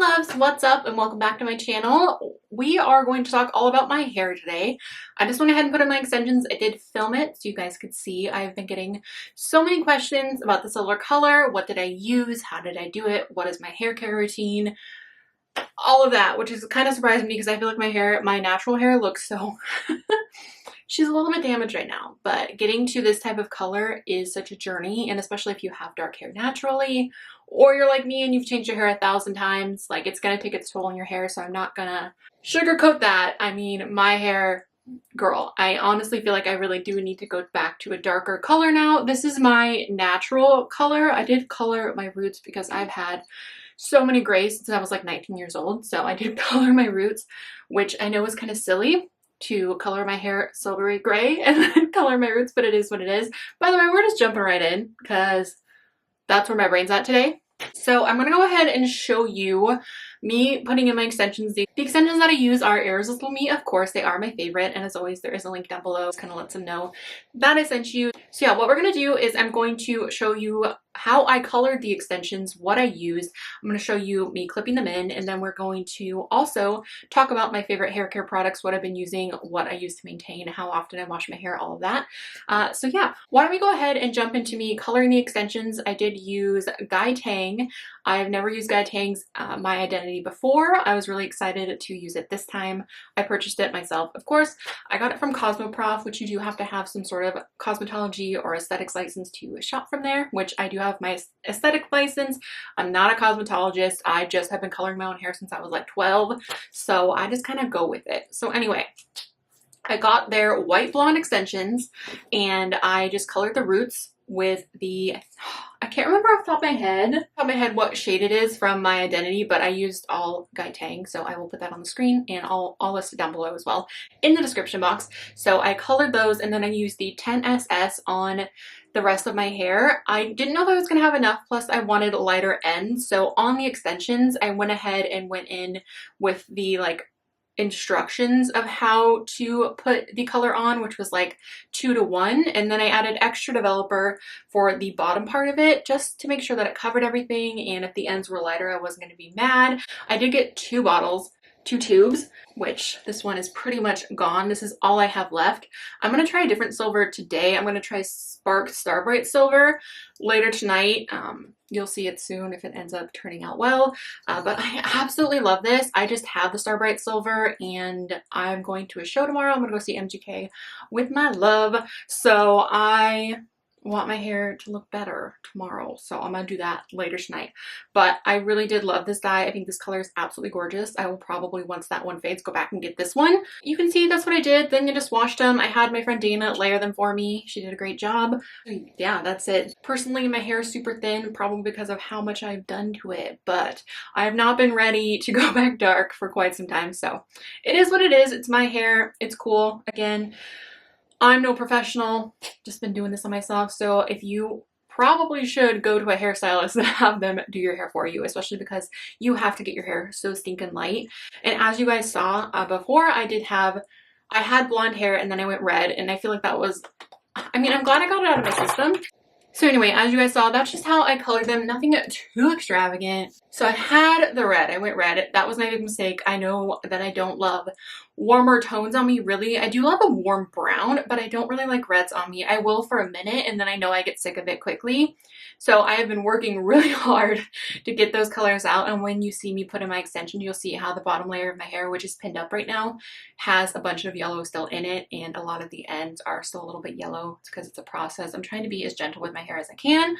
loves, what's up and welcome back to my channel. We are going to talk all about my hair today. I just went ahead and put in my extensions. I did film it so you guys could see. I've been getting so many questions about the silver color. What did I use? How did I do it? What is my hair care routine? All of that, which is kind of surprising me because I feel like my natural hair looks so she's a little bit damaged right now, but getting to this type of color is such a journey, and especially if you have dark hair naturally, or you're like me and you've changed your hair 1,000 times, like it's gonna take its toll on your hair, so I'm not gonna sugarcoat that. I mean, my hair, girl, I honestly feel like I really do need to go back to a darker color now. This is my natural color. I did color my roots because I've had so many grays since I was like 19 years old, so I did color my roots, which I know is kind of silly to color my hair silvery gray and then color my roots, but it is what it is. By the way, we're just jumping right in because that's where my brain's at today. So I'm gonna go ahead and show you me putting in my extensions. The extensions that I use are Irresistible Me, of course. They are my favorite, and as always, there is a link down below. It kind of lets them know that I sent you. So yeah, what we're gonna do is I'm going to show you how I colored the extensions, what I used. I'm going to show you me clipping them in, and then we're going to also talk about my favorite hair care products, what I've been using, what I use to maintain, how often I wash my hair, all of that. So yeah, why don't we go ahead and jump into me coloring the extensions. I did use Tang. I've never used Tang's My Identity before. I was really excited to use it this time. I purchased it myself, of course. I got it from Cosmoprof, which you do have to have some sort of cosmetology or aesthetics license to shop from there, which I do have my aesthetic license. I'm not a cosmetologist. I just have been coloring my own hair since I was like 12, so I just kind of go with it. So anyway, I got their white blonde extensions and I just colored the roots with the, I can't remember off the top of my head what shade it is from My Identity, but I used all Tang, so I will put that on the screen and I'll list it down below as well in the description box. So I colored those and then I used the 10SS on the rest of my hair. I didn't know if I was gonna have enough, plus I wanted lighter ends. So on the extensions, I went ahead and went in with the instructions of how to put the color on, which was like 2:1, and then I added extra developer for the bottom part of it just to make sure that it covered everything, and if the ends were lighter I wasn't going to be mad. I did get 2 tubes, which this one is pretty much gone. This is all I have left. I'm going to try a different silver today. I'm going to try Spark Starbright Silver later tonight. You'll see it soon if it ends up turning out well. But I absolutely love this. I just have the Starbright Silver and I'm going to a show tomorrow. I'm going to go see MGK with my love. So I want my hair to look better tomorrow, so I'm gonna do that later tonight. But I really did love this dye. I think this color is absolutely gorgeous. I will probably, once that one fades, go back and get this one. You can see that's what I did. Then you just washed them. I had my friend Dana layer them for me. She did a great job. Yeah, that's it. Personally, my hair is super thin, probably because of how much I've done to it, but I have not been ready to go back dark for quite some time, so it is what it is. It's my hair. It's cool. Again, I'm no professional, just been doing this on myself, so if you probably should go to a hairstylist and have them do your hair for you, especially because you have to get your hair so stinking light. And as you guys saw before, I had blonde hair and then I went red, and I feel like that was, I mean, I'm glad I got it out of my system. So anyway, as you guys saw, that's just how I colored them. Nothing too extravagant. So I had the red. I went red. That was my big mistake. I know that I don't love warmer tones on me, really. I do love a warm brown, but I don't really like reds on me. I will for a minute, and then I know I get sick of it quickly. So I have been working really hard to get those colors out, and when you see me put in my extension, you'll see how the bottom layer of my hair, which is pinned up right now, has a bunch of yellow still in it, and a lot of the ends are still a little bit yellow. It's because it's a process. I'm trying to be as gentle with my hair as I can,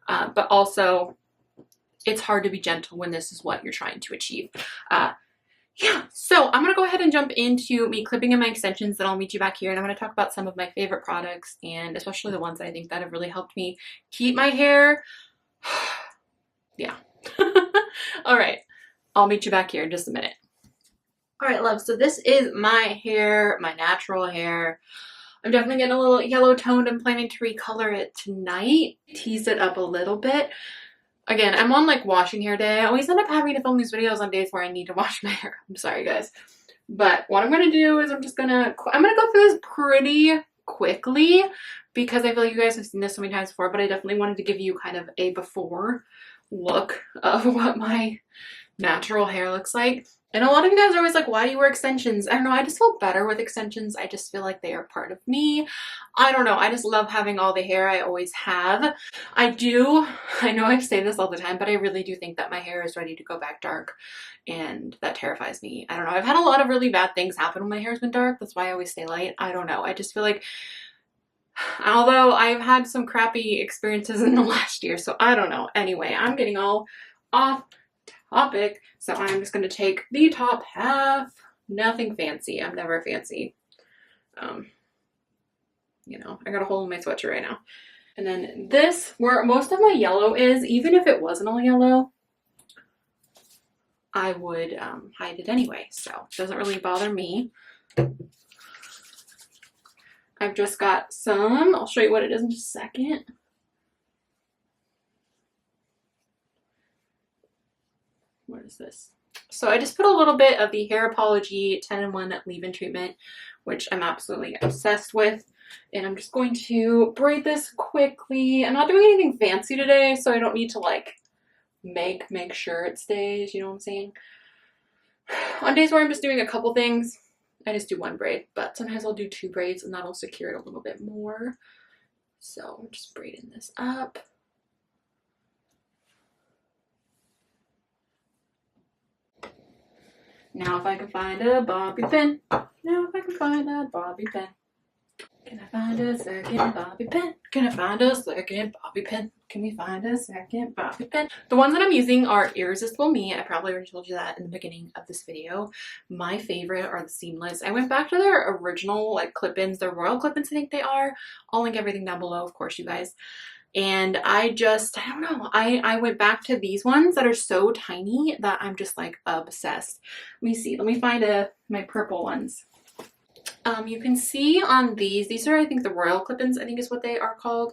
but also it's hard to be gentle when this is what you're trying to achieve. Yeah, so I'm going to go ahead and jump into me clipping in my extensions, then I'll meet you back here, and I'm going to talk about some of my favorite products, and especially the ones that I think that have really helped me keep my hair. Yeah. All right, I'll meet you back here in just a minute. All right, love, so this is my hair, my natural hair. I'm definitely getting a little yellow toned. I'm planning to recolor it tonight, tease it up a little bit. Again, I'm on washing hair day. I always end up having to film these videos on days where I need to wash my hair. I'm sorry, guys. But what I'm going to do is I'm going to go through this pretty quickly because I feel like you guys have seen this so many times before, but I definitely wanted to give you kind of a before look of what my natural hair looks like. And a lot of you guys are always like, why do you wear extensions? I don't know, I just feel better with extensions. I just feel like they are part of me. I don't know, I just love having all the hair I always have. I know I say this all the time, but I really do think that my hair is ready to go back dark, and that terrifies me. I don't know, I've had a lot of really bad things happen when my hair's been dark. That's why I always stay light. I don't know, I just feel like, although I've had some crappy experiences in the last year, so I don't know. Anyway, I'm getting all off topic, so I'm just going to take the top half. Nothing fancy. I'm never fancy. You know, I got a hole in my sweatshirt right now. And then this, where most of my yellow is, even if it wasn't all yellow, I would hide it anyway, so it doesn't really bother me. I've just got some, I'll show you what it is in just a second. What is this? So I just put a little bit of the Hair Apology 10-in-1 leave-in treatment, which I'm absolutely obsessed with. And I'm just going to braid this quickly. I'm not doing anything fancy today, so I don't need to like make sure it stays, you know what I'm saying? On days where I'm just doing a couple things, I just do one braid, but sometimes I'll do 2 braids and that'll secure it a little bit more. So I'm just braiding this up. Now if I can find a bobby pin. Now if I can find a bobby pin. Can I find a second bobby pin? Can I find a second bobby pin? Can we find a second bobby pin? The ones that I'm using are Irresistible Me. I probably already told you that in the beginning of this video. My favorite are the seamless. I went back to their original like clip-ins, their royal clip-ins I think they are. I'll link everything down below, of course, you guys. And I don't know, I went back to these ones that are so tiny that I'm just like obsessed. Let me see, let me find my purple ones. You can see on these are I think the royal clip-ins, I think is what they are called.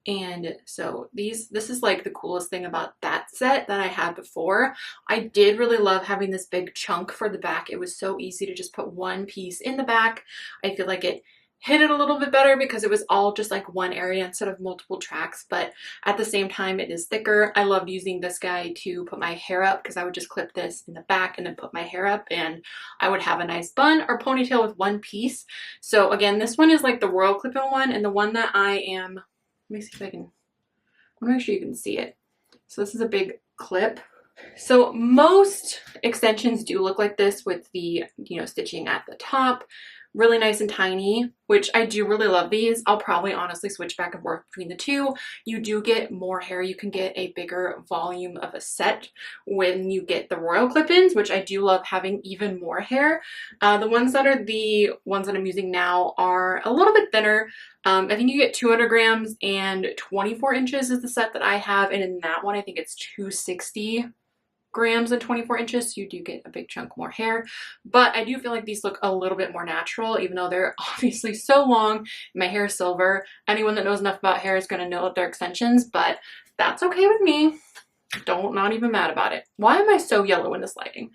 And so this is like the coolest thing about that set that I had before. I did really love having this big chunk for the back. It was so easy to just put one piece in the back. I feel like it hit it a little bit better because it was all just like one area instead of multiple tracks, but at the same time it is thicker. I loved using this guy to put my hair up because I would just clip this in the back and then put my hair up and I would have a nice bun or ponytail with one piece. So again, this one is like the royal clip-in one, and the one that I am, let me see if I can, I want to make sure you can see it. So this is a big clip. So most extensions do look like this with the, you know, stitching at the top. Really nice and tiny, which I do really love these. I'll probably honestly switch back and forth between the two. You do get more hair. You can get a bigger volume of a set when you get the royal clip-ins, which I do love having even more hair. The ones that I'm using now are a little bit thinner. I think you get 200 grams and 24 inches is the set that I have. And in that one, I think it's 260 grams and 24 inches, so you do get a big chunk more hair. But I do feel like these look a little bit more natural, even though they're obviously so long. My hair is silver. Anyone that knows enough about hair is going to know that they're extensions, but that's okay with me. Not even mad about it. Why am I so yellow in this lighting?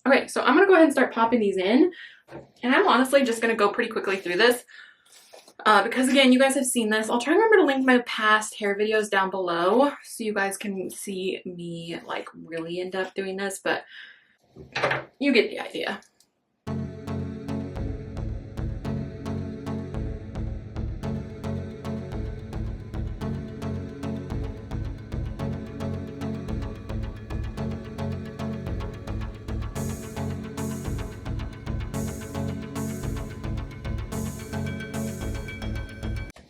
Okay, so I'm going to go ahead and start popping these in, and I'm honestly just going to go pretty quickly through this. Because again, you guys have seen this. I'll try and remember to link my past hair videos down below so you guys can see me like really in depth doing this, but you get the idea.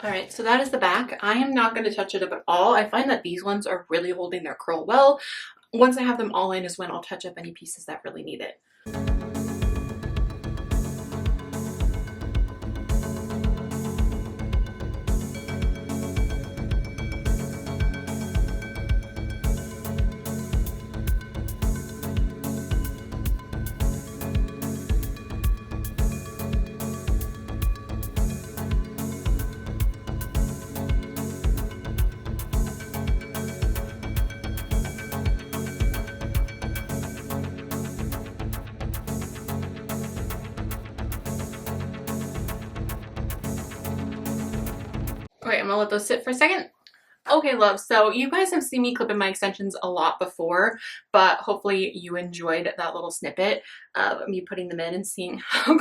Alright, so that is the back. I am not going to touch it up at all. I find that these ones are really holding their curl well. Once I have them all in is when I'll touch up any pieces that really need it. Okay, I'm gonna let those sit for a second. Okay, love, so you guys have seen me clipping my extensions a lot before, but hopefully you enjoyed that little snippet of me putting them in and seeing how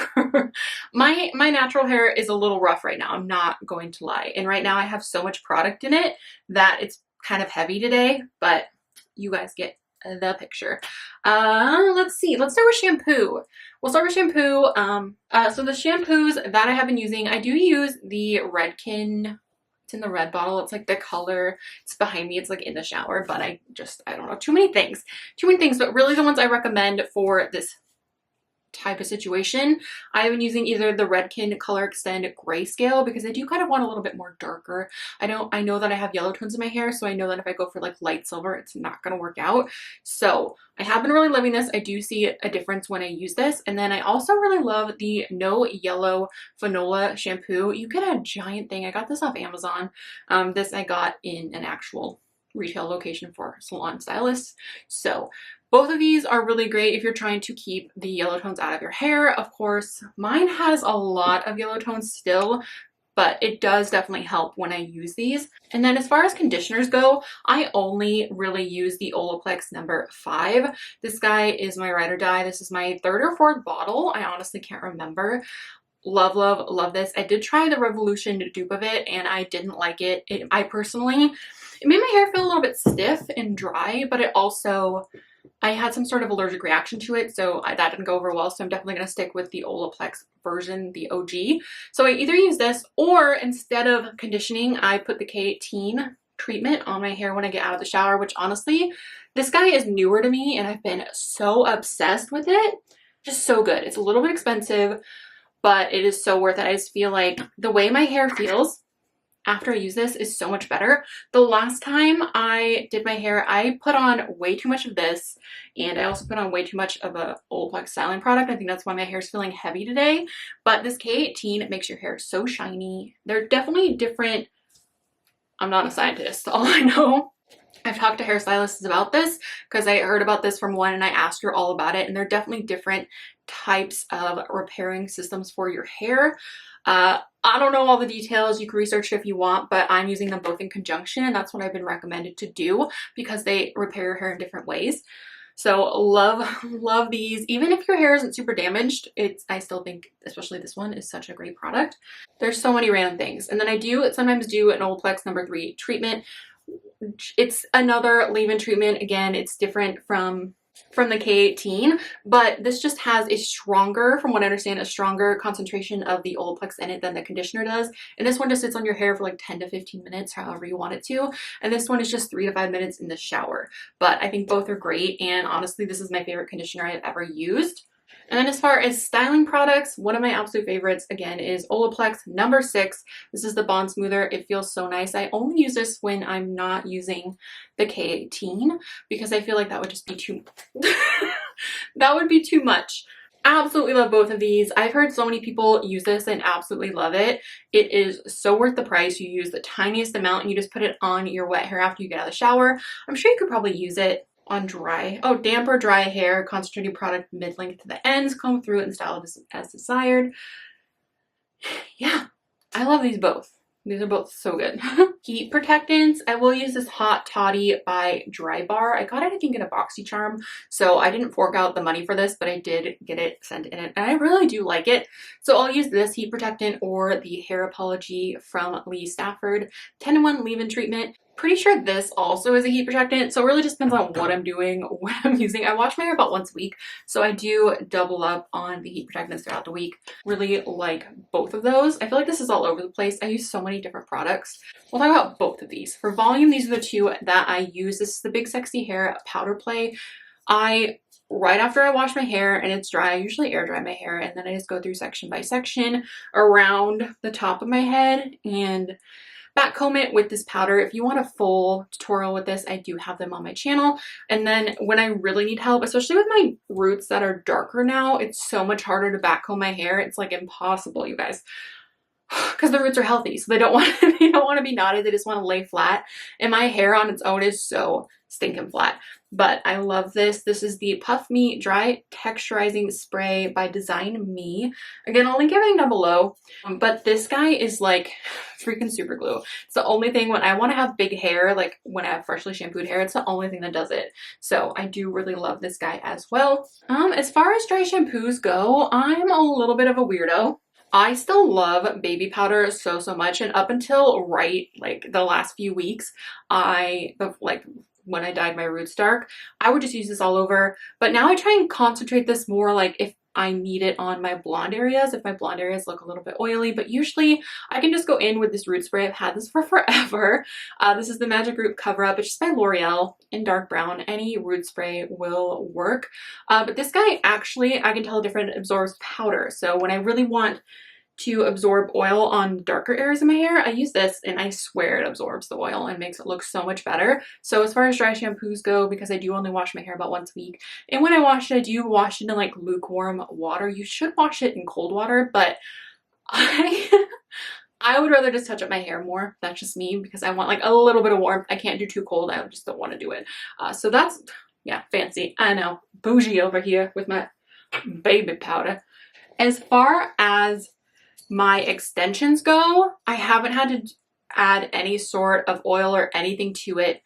my natural hair is a little rough right now. I'm not going to lie. And right now I have so much product in it that it's kind of heavy today, but you guys get the picture. Let's see. Let's start with shampoo. We'll start with shampoo. So the shampoos that I have been using, I do use the Redken. It's in the red bottle. It's like the color. It's behind me. It's like in the shower, but I don't know. Too many things. But really the ones I recommend for this type of situation, I've been using either the Redken Color Extend Grayscale because I do kind of want a little bit more darker. I know that I have yellow tones in my hair, so I know that if I go for like light silver, it's not going to work out. So I have been really loving this. I do see a difference when I use this. And then I also really love the No Yellow Fanola shampoo. You get a giant thing. I got this off Amazon. This I got in an actual retail location for salon stylists. So both of these are really great if you're trying to keep the yellow tones out of your hair. Of course, mine has a lot of yellow tones still, but it does definitely help when I use these. And then as far as conditioners go, I only really use the Olaplex number 5. This guy is my ride or die. This is my 3rd or 4th bottle. I honestly can't remember. Love, love, love this. I did try the Revolution dupe of it and I didn't like it. It made my hair feel a little bit stiff and dry, but it also, I had some sort of allergic reaction to it, so that didn't go over well, so I'm definitely going to stick with the Olaplex version, the OG. So I either use this, or instead of conditioning, I put the K18 treatment on my hair when I get out of the shower, which honestly, this guy is newer to me, and I've been so obsessed with it. Just so good. It's a little bit expensive, but it is so worth it. I just feel like the way my hair feels after I use this is so much better. The last time I did my hair, I put on way too much of this, and I also put on way too much of a Olaplex styling product. I think that's why my hair is feeling heavy today. But this K18 makes your hair so shiny. They're definitely different. I'm not a scientist. All I know, I've talked to hairstylists about this because I heard about this from one and I asked her all about it, and they're definitely different types of repairing systems for your hair. I don't know all the details. You can research it if you want, but I'm using them both in conjunction, and that's what I've been recommended to do because they repair your hair in different ways. So love these. Even if your hair isn't super damaged, I still think, especially this one, is such a great product. There's so many random things. And then I do sometimes do an Olaplex number 3 treatment. It's another leave-in treatment. Again, it's different from the K18, but this just has a stronger, from what I understand, a stronger concentration of the Olaplex in it than the conditioner does. And this one just sits on your hair for like 10 to 15 minutes, however you want it to. And this one is just 3 to 5 minutes in the shower. But I think both are great. And honestly, this is my favorite conditioner I've ever used. And then as far as styling products, one of my absolute favorites, again, is Olaplex number 6. This is the Bond Smoother. It feels so nice. I only use this when I'm not using the K18 because I feel like that would just be too that would be too much. Absolutely love both of these. I've heard so many people use this and absolutely love it. It is so worth the price. You use the tiniest amount and you just put it on your wet hair after you get out of the shower. I'm sure you could probably use it on damp or dry hair, concentrated product mid-length to the ends, comb through it and style it as desired. Yeah, I love these both. These are both so good. Heat protectants. I will use this Hot Toddy by Drybar. I got it, I think, in a BoxyCharm, so I didn't fork out the money for this, but I did get it sent in it, and I really do like it. So I'll use this heat protectant or the Hair Apology from Lee Stafford 10-in-1 leave-in treatment. Pretty sure this also is a heat protectant, so it really just depends on what I'm doing, what I'm using. I wash my hair about once a week, so I do double up on the heat protectants throughout the week. Really like both of those. I feel like this is all over the place. I use so many different products. We'll talk about both of these. For volume, these are the two that I use. This is the Big Sexy Hair Powder Play. Right after I wash my hair and it's dry, I usually air dry my hair, and then I just go through section by section around the top of my head and back comb it with this powder. If you want a full tutorial with this, I do have them on my channel. And then when I really need help, especially with my roots that are darker now, it's so much harder to back comb my hair. It's like impossible, you guys. because the roots are healthy, so they don't want they don't want to be knotted. They just want to lay flat. And my hair on its own is so stinking flat. But I love this. This is the Puff Me Dry Texturizing Spray by Design Me. Again, I'll link everything down below. But this guy is like freaking super glue. It's the only thing when I want to have big hair, like when I have freshly shampooed hair, it's the only thing that does it. So I do really love this guy as well. As far as dry shampoos go, I'm a little bit of a weirdo. I still love baby powder so much, and up until like the last few weeks, when I dyed my roots dark, I would just use this all over. But now I try and concentrate this more like if I need it on my blonde areas, if my blonde areas look a little bit oily. But usually I can just go in with this root spray. I've had this for forever. This is the Magic Root Cover Up. It's just by L'Oreal in dark brown. Any root spray will work. But this guy actually, I can tell the difference, absorbs powder. So when I really want to absorb oil on darker areas of my hair, I use this, and I swear it absorbs the oil and makes it look so much better. So as far as dry shampoos go, because I do only wash my hair about once a week, and when I wash it, I do wash it in like lukewarm water. You should wash it in cold water, but I would rather just touch up my hair more. That's just me, because I want like a little bit of warmth. I can't do too cold. I just don't want to do it. So that's, yeah, fancy. I know, bougie over here with my baby powder. As far as my extensions go, I haven't had to add any sort of oil or anything to it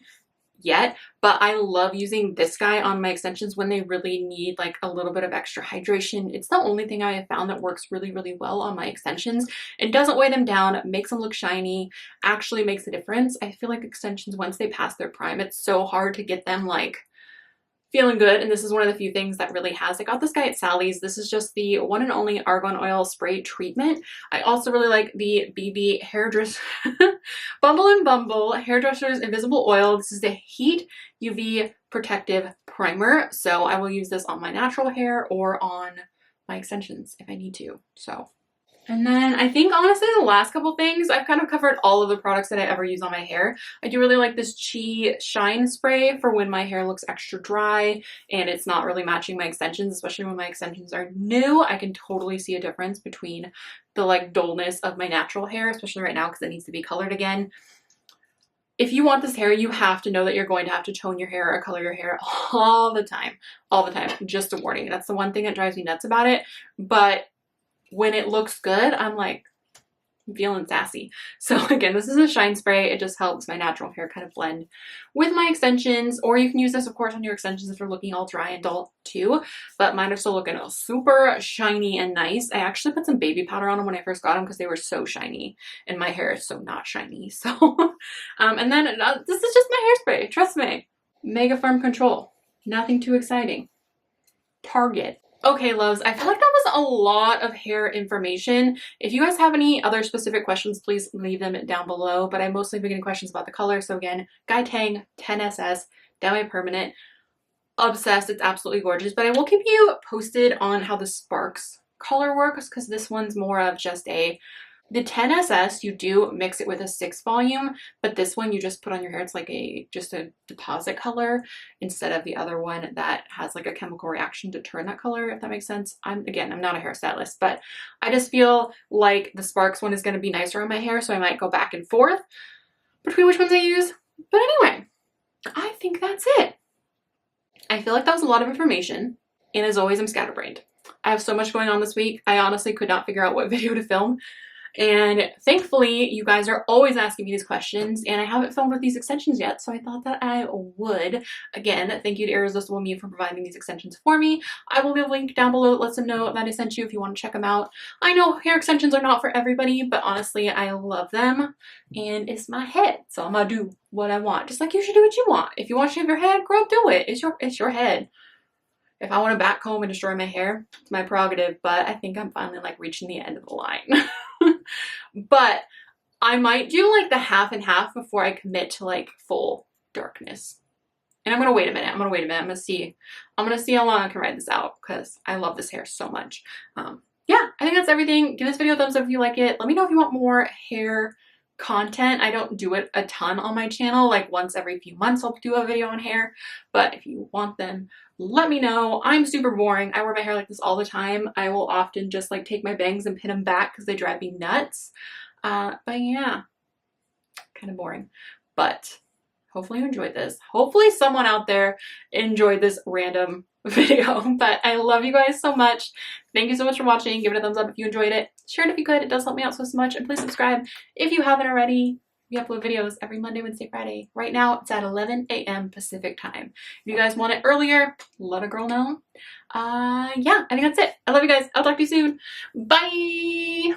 yet, but I love using this guy on my extensions when they really need like a little bit of extra hydration. It's the only thing I have found that works really well on my extensions. It doesn't weigh them down, makes them look shiny, actually makes a difference. I feel like extensions, once they pass their prime, it's so hard to get them like feeling good, and this is one of the few things that really has. I got this guy at Sally's. This is just the one and only Argon Oil Spray treatment. I also really like the BB Hairdressers Bumble Hairdressers Invisible Oil. This is the Heat UV Protective Primer. So I will use this on my natural hair or on my extensions if I need to. And then I think honestly the last couple things, I've kind of covered all of the products that I ever use on my hair. I do really like this Chi Shine Spray for when my hair looks extra dry and it's not really matching my extensions, especially when my extensions are new. I can totally see a difference between the like dullness of my natural hair, especially right now because it needs to be colored again. If you want this hair, you have to know that you're going to have to tone your hair or color your hair all the time. Just a warning. That's the one thing that drives me nuts about it. But when it looks good, I'm like, I'm feeling sassy. So again, this is a shine spray. It just helps my natural hair kind of blend with my extensions, or you can use this of course on your extensions if you're looking all dry and dull too, but mine are still looking super shiny and nice. I actually put some baby powder on them when I first got them because they were so shiny and my hair is so not shiny. So, and then this is just my hairspray, trust me. Mega Firm Control, nothing too exciting. Target. Okay, loves, I feel like that was a lot of hair information. If you guys have any other specific questions, please leave them down below, but I mostly been getting questions about the color. So again, Guy Tang 10SS, Demi-Permanent, obsessed. It's absolutely gorgeous, but I will keep you posted on how the Sparks color works because this one's more of just the 10SS, you do mix it with a 6 volume, but this one you just put on your hair. It's like just a deposit color instead of the other one that has like a chemical reaction to turn that color, if that makes sense. I'm not a hairstylist, but I just feel like the Sparks one is going to be nicer on my hair, so I might go back and forth between which ones I use. But anyway, I think that's it. I feel like that was a lot of information, and as always, I'm scatterbrained. I have so much going on this week. I honestly could not figure out what video to film. And thankfully, you guys are always asking me these questions, and I haven't filmed with these extensions yet, so I thought that I would. Again, thank you to Irresistible Me for providing these extensions for me. I will leave a link down below that lets them know that I sent you if you want to check them out. I know hair extensions are not for everybody, but honestly, I love them, and it's my head, so I'm gonna do what I want. Just like you should do what you want. If you want to shave your head, girl, do it. It's your head. If I want to backcomb and destroy my hair, it's my prerogative, but I think I'm finally like reaching the end of the line. But I might do like the half and half before I commit to like full darkness. And I'm gonna wait a minute. I'm gonna see how long I can ride this out because I love this hair so much. Yeah, I think that's everything. Give this video a thumbs up if you like it. Let me know if you want more hair content. I don't do it a ton on my channel. Like once every few months I'll do a video on hair, but if you want them, let me know. I'm super boring. I wear my hair like this all the time. I will often just like take my bangs and pin them back because they drive me nuts. But yeah, kind of boring. But hopefully you enjoyed this. Hopefully someone out there enjoyed this random video. But I love you guys so much. Thank you so much for watching. Give it a thumbs up if you enjoyed it. Share it if you could. It does help me out so much. And please subscribe if you haven't already. We upload videos every Monday, Wednesday, Friday. Right now it's at 11 a.m. Pacific time. If you guys want it earlier, let a girl know. Yeah, I think that's it. I love you guys. I'll talk to you soon. Bye!